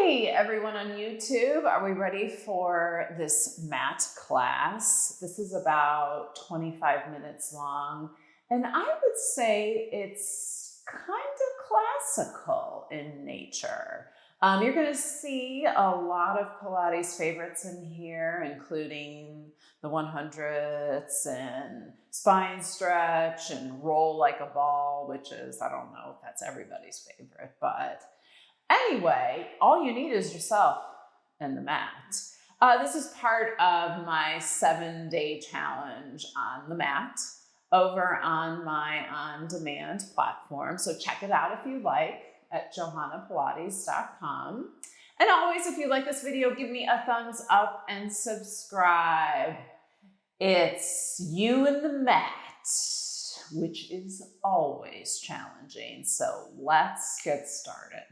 Hey everyone on YouTube, are we ready for this mat class? This is about 25 minutes long, and I would say it's kind of classical in nature. You're going to see a lot of Pilates favorites in here, including the 100s and spine stretch and roll like a ball, which is, I don't know if that's everybody's favorite, but anyway, all you need is yourself and the mat. This is part of my 7-day challenge on the mat over on my on-demand platform. So check it out if you like at johannapilates.com. And always, if you like this video, give me a thumbs up and subscribe. It's you and the mat, which is always challenging. So let's get started.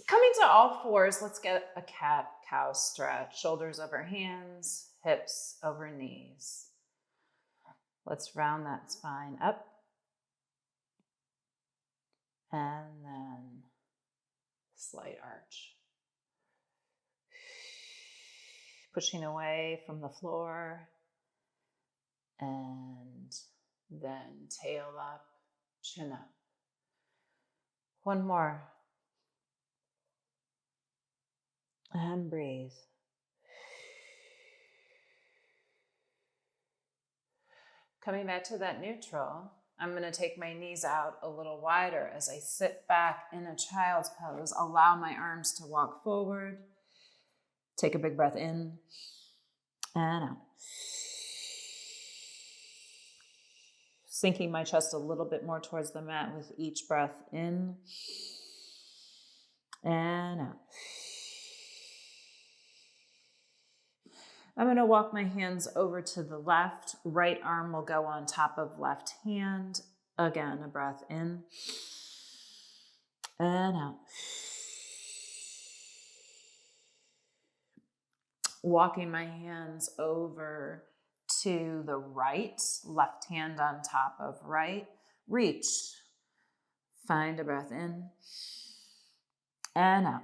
Coming to all fours, let's get a cat-cow stretch. Shoulders over hands, hips over knees. Let's round that spine up. And then slight arch. Pushing away from the floor. And then tail up, chin up. One more. And breathe. Coming back to that neutral, I'm going to take my knees out a little wider as I sit back in a child's pose. Allow my arms to walk forward. Take a big breath in and out. Sinking my chest a little bit more towards the mat with each breath in and out. I'm going to walk my hands over to the left. Right arm will go on top of left hand. Again, a breath in and out. Walking my hands over to the right, left hand on top of right. Reach. Find a breath in and out.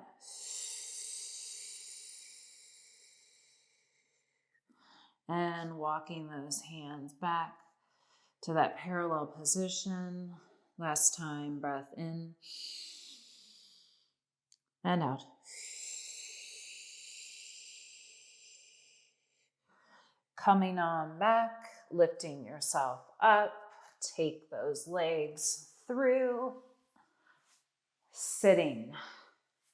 And walking those hands back to that parallel position. Last time, breath in and out. Coming on back, lifting yourself up. Take those legs through. Sitting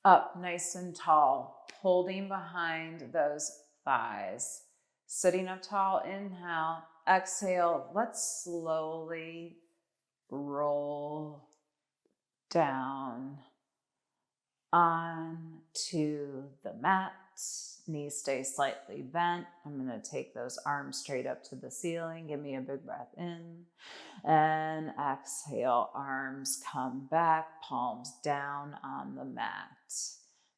up nice and tall, holding behind those thighs. Sitting up tall, inhale, exhale. Let's slowly roll down onto the mat. Knees stay slightly bent. I'm going to take those arms straight up to the ceiling. Give me a big breath in and exhale. Arms come back, palms down on the mat.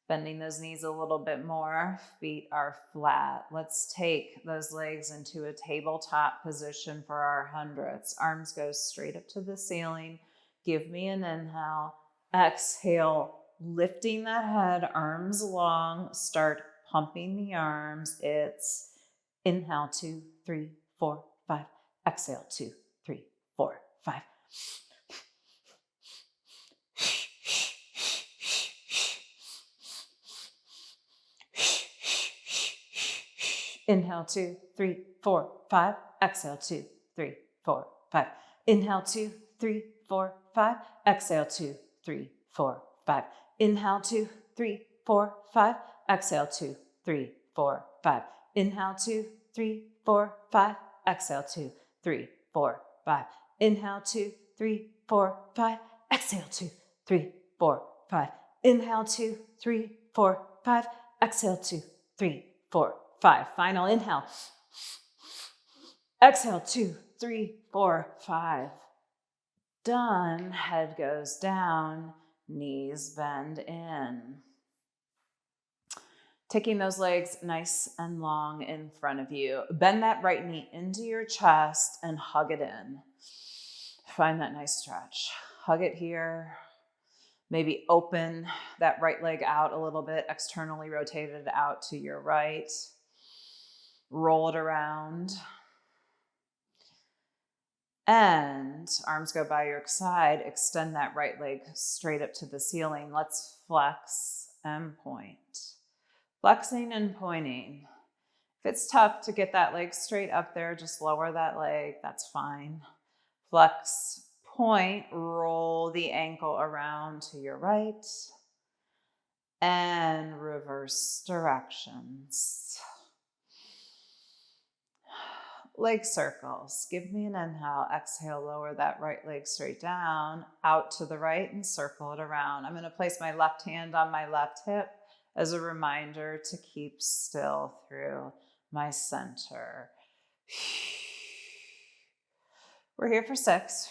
Bending those knees a little bit more. Feet are flat. Let's take those legs into a tabletop position for our hundreds. Arms go straight up to the ceiling. Give me an inhale. Exhale, lifting that head, arms long. Start pumping the arms. It's inhale, 2, 3, 4, 5. Exhale, 2, 3, 4, 5. Inhale, 2, 3, 4, 5. Exhale, 2, 3, 4, 5. Inhale, 2, 3, 4, 5. Exhale, 2, 3, 4, 5. Inhale, 2, 3, 4, 5. Exhale, 2, 3, 4, 5. Inhale, 2, 3, 4, 5. Exhale, 2, 3, 4, 5. Inhale, 2, 3, 4, 5. Exhale, 2, 3, 4, 5. Inhale, 2, 3, 4, 5. Exhale, 2, 3, 4, 5. Final inhale. Exhale, 2, 3, 4, 5. Done. Head goes down. Knees bend in. Taking those legs nice and long in front of you. Bend that right knee into your chest and hug it in. Find that nice stretch. Hug it here. Maybe open that right leg out a little bit, externally rotate it out to your right. Roll it around. And arms go by your side. Extend that right leg straight up to the ceiling. Let's flex and point. Flexing and pointing. If it's tough to get that leg straight up there, just lower that leg. That's fine. Flex, point, roll the ankle around to your right, and reverse directions. Leg circles. Give me an inhale. Exhale, lower that right leg straight down, out to the right, and circle it around. I'm going to place my left hand on my left hip as a reminder to keep still through my center. We're here for 6.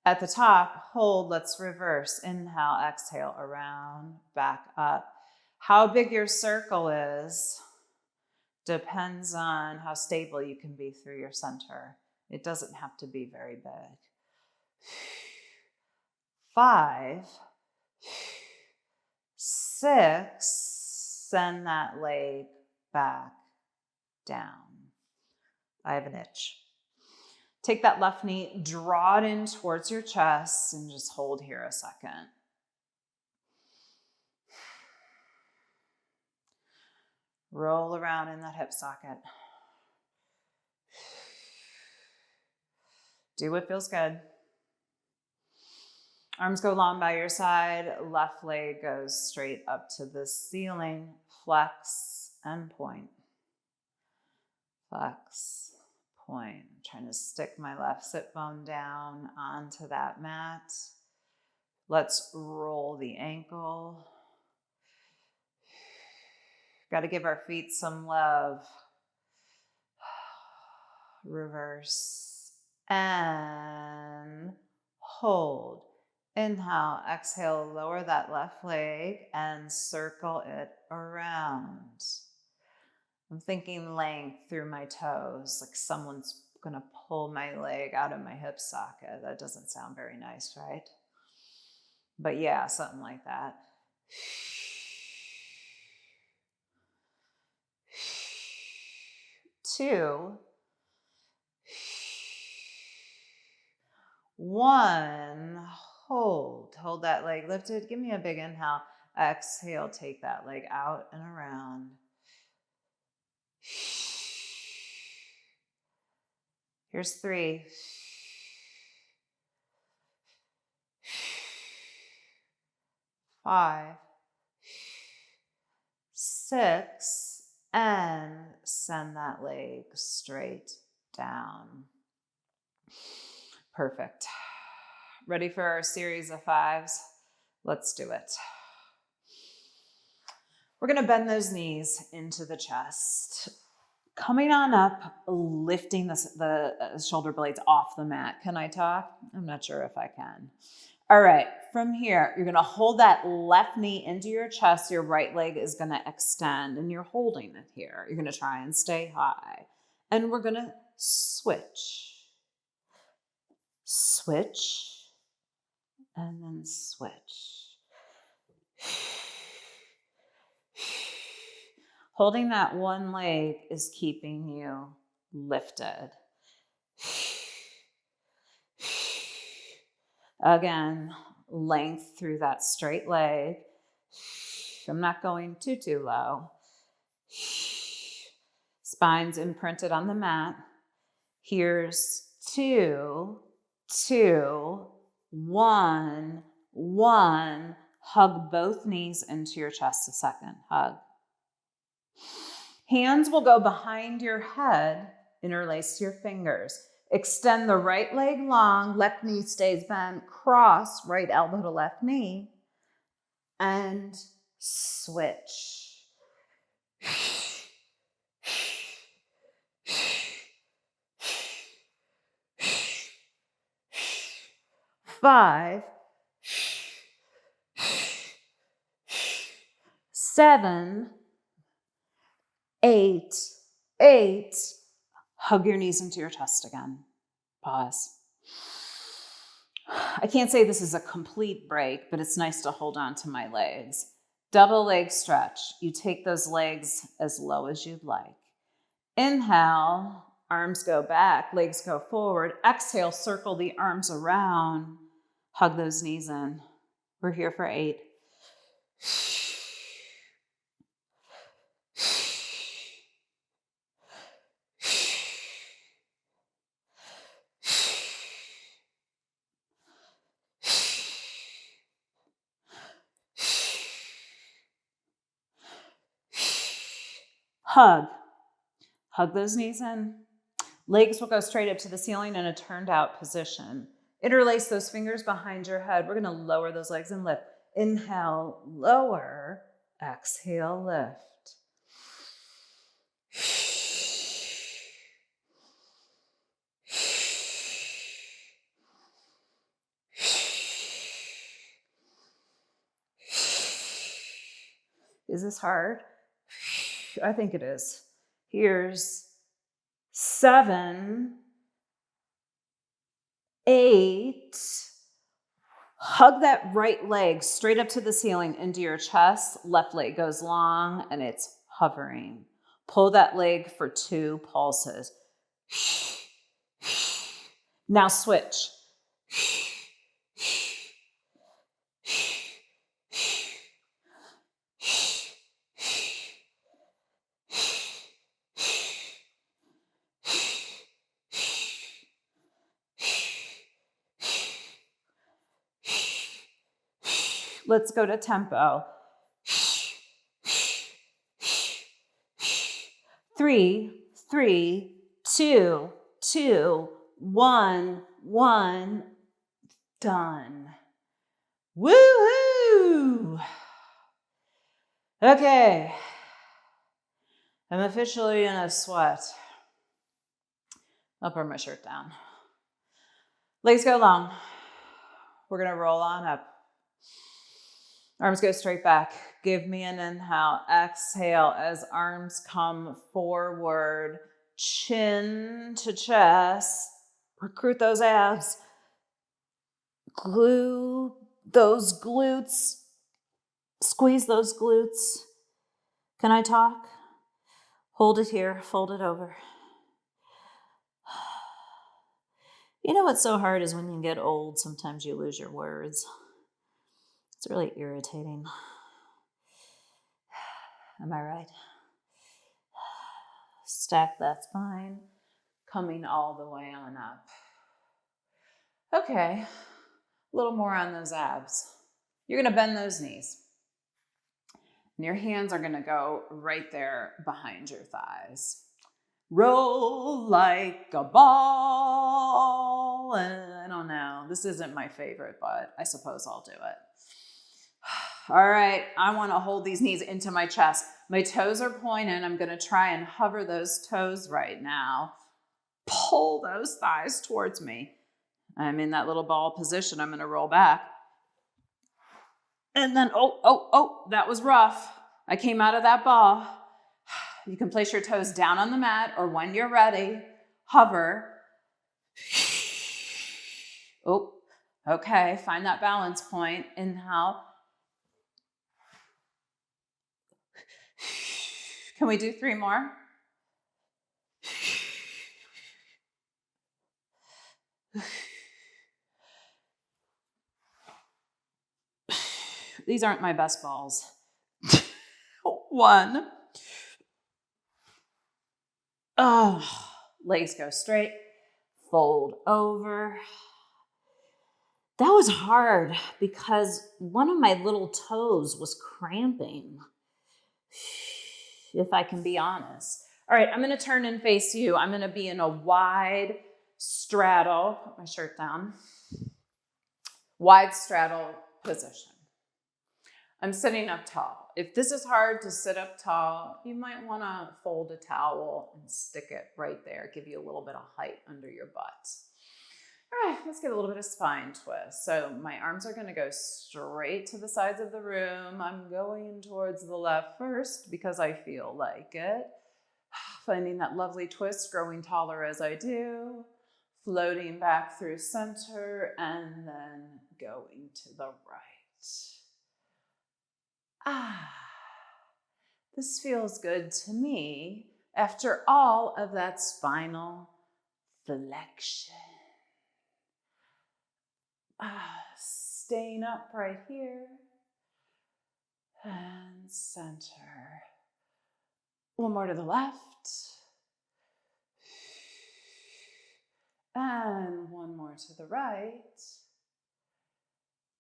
At the top, hold, let's reverse. Inhale, exhale, around, back up. How big your circle is depends on how stable you can be through your center. It doesn't have to be very big. 5, 6, send that leg back down. I have an itch. Take that left knee, draw it in towards your chest, and just hold here a second. Roll around in that hip socket. Do what feels good. Arms go long by your side. Left leg goes straight up to the ceiling. Flex and point. Flex, point. I'm trying to stick my left sit bone down onto that mat. Let's roll the ankle. Got to give our feet some love. Reverse and hold. Inhale, exhale, lower that left leg and circle it around. I'm thinking length through my toes, like someone's gonna pull my leg out of my hip socket. That doesn't sound very nice, right? But yeah, something like that. 2, 1, hold that leg lifted. Give me a big inhale. Exhale, take that leg out and around. Here's 3. 5, 6, and send that leg straight down. Perfect. Ready for our series of 5s? Let's do it. We're going to bend those knees into the chest. Coming on up, lifting the shoulder blades off the mat. Can I talk? I'm not sure if I can. All right, from here, you're going to hold that left knee into your chest. Your right leg is going to extend, and you're holding it here. You're going to try and stay high. And we're going to switch. Switch, and then switch. Holding that one leg is keeping you lifted. Again, length through that straight leg. I'm not going too low. Spine's imprinted on the mat. Here's 2, 2, 1, 1. Hug both knees into your chest a second. Hug. Hands will go behind your head, interlace your fingers. Extend the right leg long, left knee stays bent, cross right elbow to left knee, and switch. 5, 7, 8. Hug your knees into your chest again. Pause. I can't say this is a complete break, but it's nice to hold on to my legs. Double leg stretch. You take those legs as low as you'd like. Inhale, arms go back, legs go forward. Exhale, circle the arms around. Hug those knees in. We're here for 8. Hug. Hug those knees in. Legs will go straight up to the ceiling in a turned out position. Interlace those fingers behind your head. We're going to lower those legs and lift. Inhale, lower. Exhale, lift. Is this hard? I think it is. Here's 7, 8. Hug that right leg straight up to the ceiling into your chest. Left leg goes long and it's hovering. Pull that leg for 2 pulses. Now switch. Let's go to tempo. 3, 3, 2, 2, 1, 1. Done. Woohoo! Okay. I'm officially in a sweat. I'll put my shirt down. Legs go long. We're going to roll on up. Arms go straight back. Give me an inhale. Exhale as arms come forward. Chin to chest. Recruit those abs. Glue those glutes. Squeeze those glutes. Can I talk? Hold it here. Fold it over. You know what's so hard is when you get old, sometimes you lose your words. It's really irritating. Am I right? Stack that spine, coming all the way on up. Okay, a little more on those abs. You're gonna bend those knees. And your hands are gonna go right there behind your thighs. Roll like a ball. And I don't know, this isn't my favorite, but I suppose I'll do it. All right, I want to hold these knees into my chest. My toes are pointed. I'm going to try and hover those toes right now. Pull those thighs towards me. I'm in that little ball position. I'm going to roll back. And then, that was rough. I came out of that ball. You can place your toes down on the mat, or when you're ready, hover. Oh, okay, find that balance point. Inhale. Can we do 3 more? These aren't my best balls. 1. Oh, legs go straight. Fold over. That was hard because one of my little toes was cramping, if I can be honest. All right, I'm going to turn and face you. I'm going to be in a wide straddle. Put my shirt down. Wide straddle position. I'm sitting up tall. If this is hard to sit up tall, you might want to fold a towel and stick it right there. Give you a little bit of height under your butt. All right, let's get a little bit of spine twist. So my arms are going to go straight to the sides of the room. I'm going towards the left first because I feel like it. Finding that lovely twist, growing taller as I do. floating back through center and then going to the right. This feels good to me after all of that spinal flexion. Staying up right here and center. One more to the left. And one more to the right.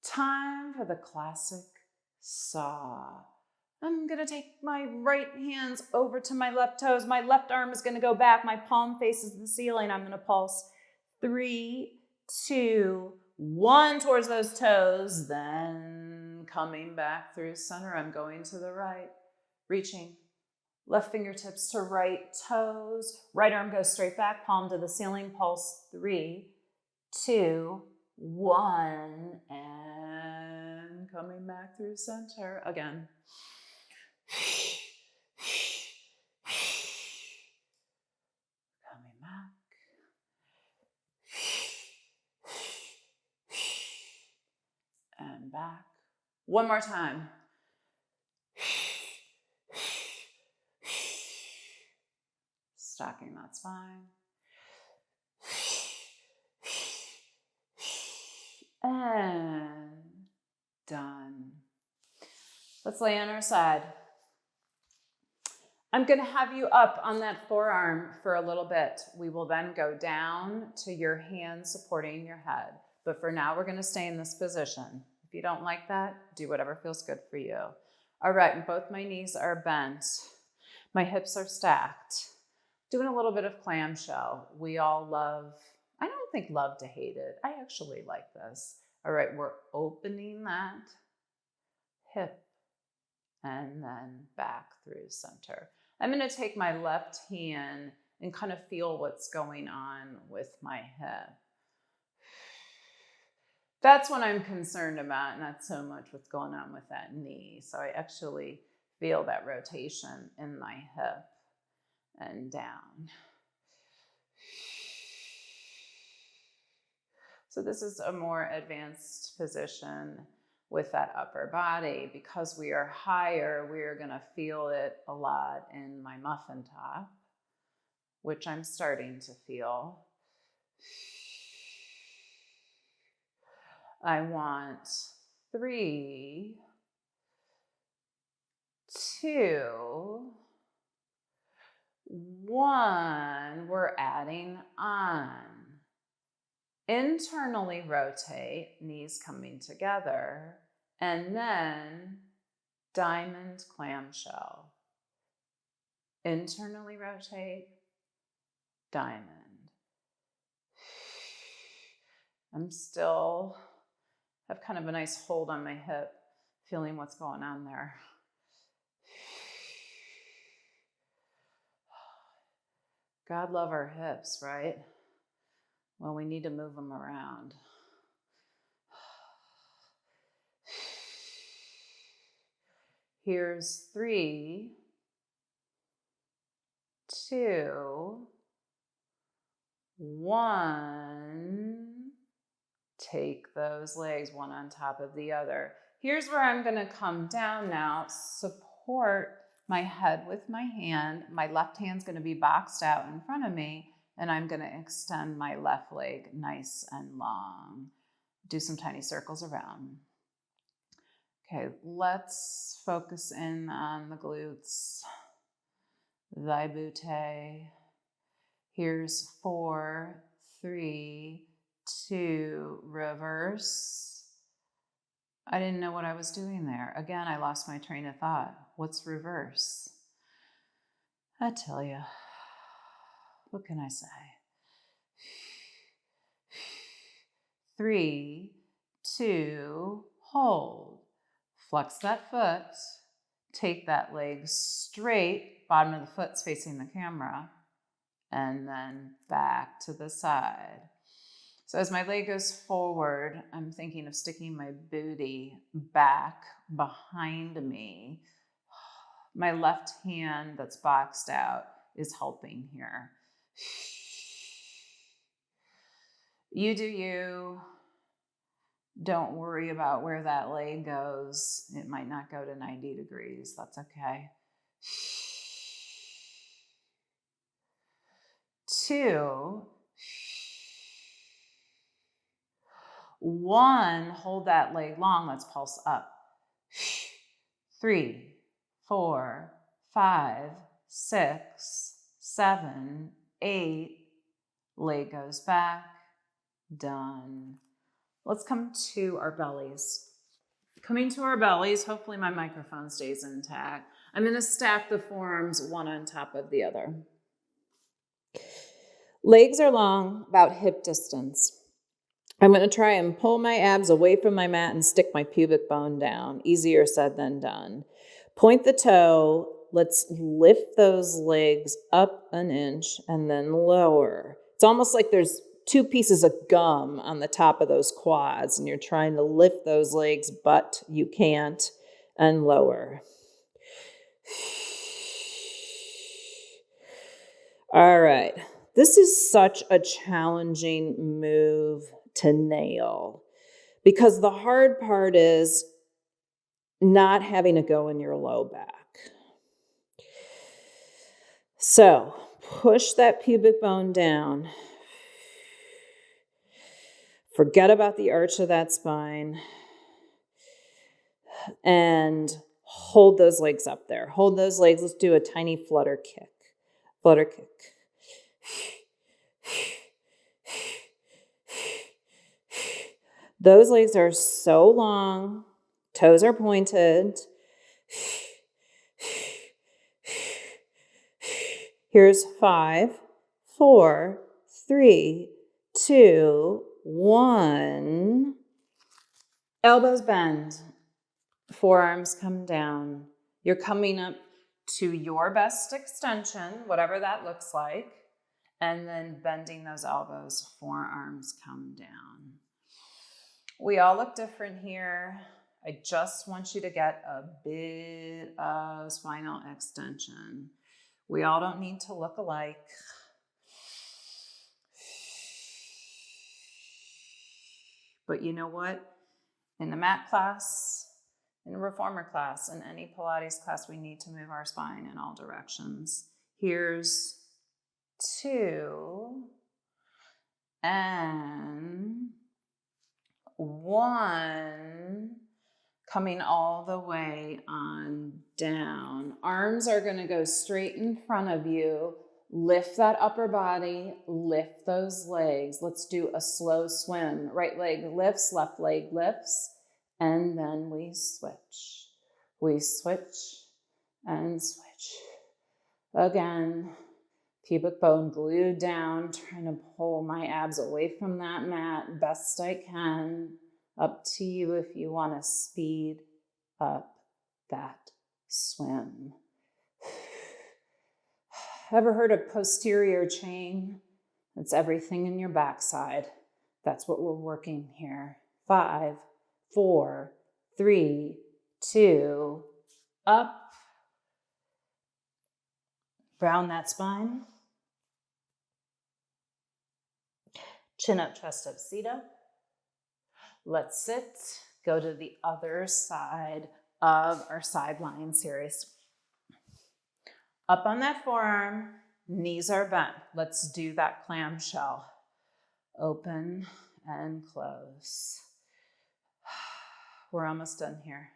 Time for the classic saw. I'm gonna take my right hands over to my left toes. My left arm is gonna go back. My palm faces the ceiling. I'm gonna pulse 3, 2, 1 towards those toes. Then coming back through center, I'm going to the right, reaching. Left fingertips to right toes. Right arm goes straight back, palm to the ceiling. Pulse 3, 2, 1. And coming back through center again. Coming back. And back. One more time. Stacking that spine. And done. Let's lay on our side. I'm going to have you up on that forearm for a little bit. We will then go down to your hands supporting your head. But for now, we're going to stay in this position. If you don't like that, do whatever feels good for you. All right, both my knees are bent. My hips are stacked. Doing a little bit of clamshell. We all love, I don't think love to hate it. I actually like this. All right, we're opening that hip and then back through center. I'm going to take my left hand and kind of feel what's going on with my hip. That's what I'm concerned about, not so much what's going on with that knee. So I actually feel that rotation in my hip and down. So this is a more advanced position with that upper body. Because we are higher, we are going to feel it a lot in my muffin top, which I'm starting to feel. I want 3, 2, 1. We're adding on. Internally rotate, knees coming together, and then diamond clamshell. Internally rotate, diamond. I'm still have kind of a nice hold on my hip, feeling what's going on there. God love our hips, right? Well, we need to move them around. Here's 3, 2, 1. Take those legs one on top of the other. Here's where I'm going to come down now. Support my head with my hand. My left hand's going to be boxed out in front of me, and I'm going to extend my left leg nice and long. Do some tiny circles around. Okay, let's focus in on the glutes. Thy butte. Here's 4, 3, 2, reverse. I didn't know what I was doing there. Again, I lost my train of thought. What's reverse? I tell you, what can I say? 3, 2, hold. Flex that foot. Take that leg straight. Bottom of the foot's facing the camera. And then back to the side. So as my leg goes forward, I'm thinking of sticking my booty back behind me. My left hand that's boxed out is helping here. You do you. Don't worry about where that leg goes. It might not go to 90 degrees. That's okay. 2, 1, hold that leg long. Let's pulse up. 3, 4, 5, 6, 7, 8. Leg goes back. Done. Let's come to our bellies. Coming to our bellies, hopefully my microphone stays intact. I'm going to stack the forearms one on top of the other. Legs are long, about hip distance. I'm going to try and pull my abs away from my mat and stick my pubic bone down. Easier said than done. Point the toe. Let's lift those legs up an inch and then lower. It's almost like there's 2 pieces of gum on the top of those quads, and you're trying to lift those legs, but you can't, and lower. All right. This is such a challenging move to nail because the hard part is not having to go in your low back. So push that pubic bone down. Forget about the arch of that spine and hold those legs up there. Hold those legs. Let's do a tiny flutter kick. Flutter kick. Those legs are so long. Toes are pointed. Here's 5, 4, 3, 2, 1. Elbows bend. Forearms come down. You're coming up to your best extension, whatever that looks like, and then bending those elbows. Forearms come down. We all look different here. I just want you to get a bit of spinal extension. We all don't need to look alike. But you know what? In the mat class, in a reformer class, in any Pilates class, we need to move our spine in all directions. Here's 2 and 1. Coming all the way on down. Arms are going to go straight in front of you. Lift that upper body, lift those legs. Let's do a slow swim. Right leg lifts, left leg lifts, and then we switch. We switch and switch. Again, pubic bone glued down, trying to pull my abs away from that mat best I can. Up to you if you want to speed up that swim. Ever heard of posterior chain? That's everything in your backside. That's what we're working here. 5, 4, 3, 2, up. Round that spine. Chin up, chest up, seat up. Let's sit. Go to the other side of our side lying series. Up on that forearm, knees are bent. Let's do that clamshell. Open and close. We're almost done here.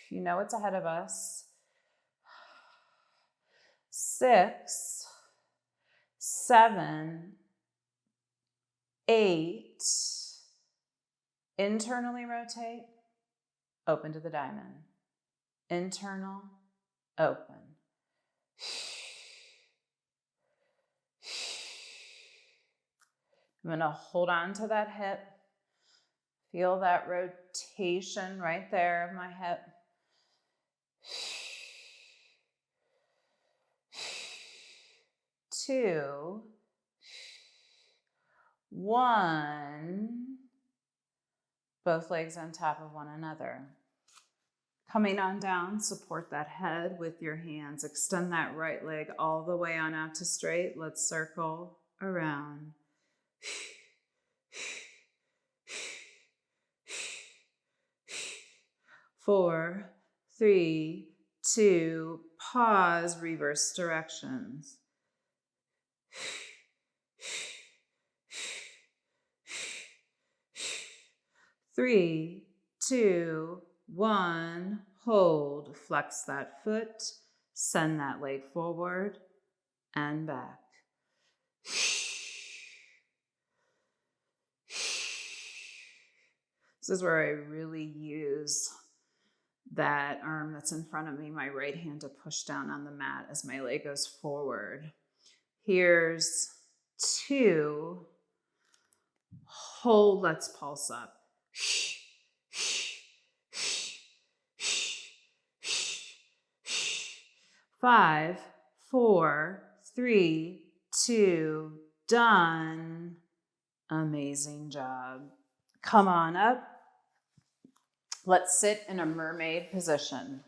You know what's ahead of us. 6, 7, 8. Internally rotate, open to the diamond. Internal, open. I'm going to hold on to that hip. Feel that rotation right there of my hip. 2, 1. Both legs on top of one another. Coming on down, support that head with your hands. Extend that right leg all the way on out to straight. Let's circle around. 4, 3, 2, pause, reverse directions. 3, 2, 1, hold. Flex that foot, send that leg forward and back. This is where I really use that arm that's in front of me, my right hand, to push down on the mat as my leg goes forward. Here's 2. Hold, let's pulse up. 5, 4, 3, 2, done. Amazing job. Come on up. Let's sit in a mermaid position.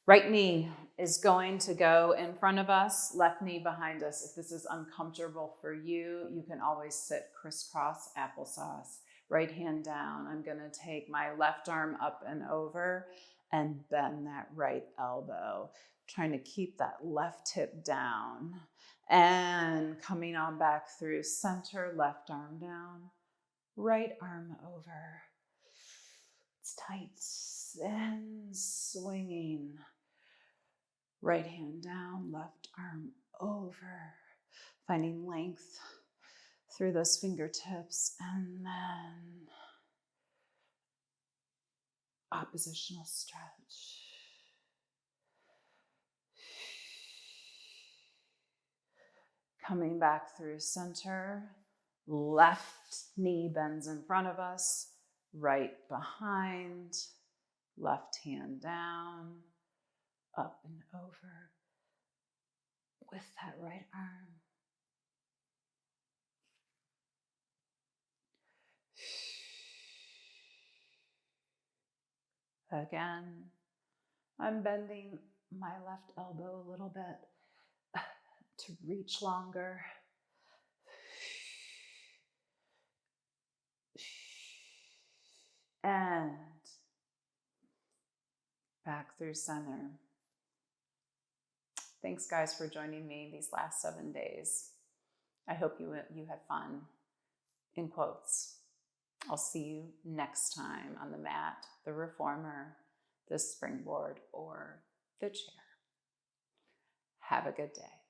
Right knee is going to go in front of us, left knee behind us. If this is uncomfortable for you, you can always sit crisscross applesauce. Right hand down. I'm going to take my left arm up and over and bend that right elbow. Trying to keep that left hip down. And coming on back through center, left arm down, right arm over. It's tight and swinging. Right hand down, left arm over. Finding length through those fingertips, and then oppositional stretch. Coming back through center, left knee bends in front of us, right behind, left hand down, up and over with that right arm. Again, I'm bending my left elbow a little bit to reach longer. And back through center. Thanks, guys, for joining me these last 7 days. I hope you had fun, in quotes. I'll see you next time on the mat, the reformer, the springboard, or the chair. Have a good day.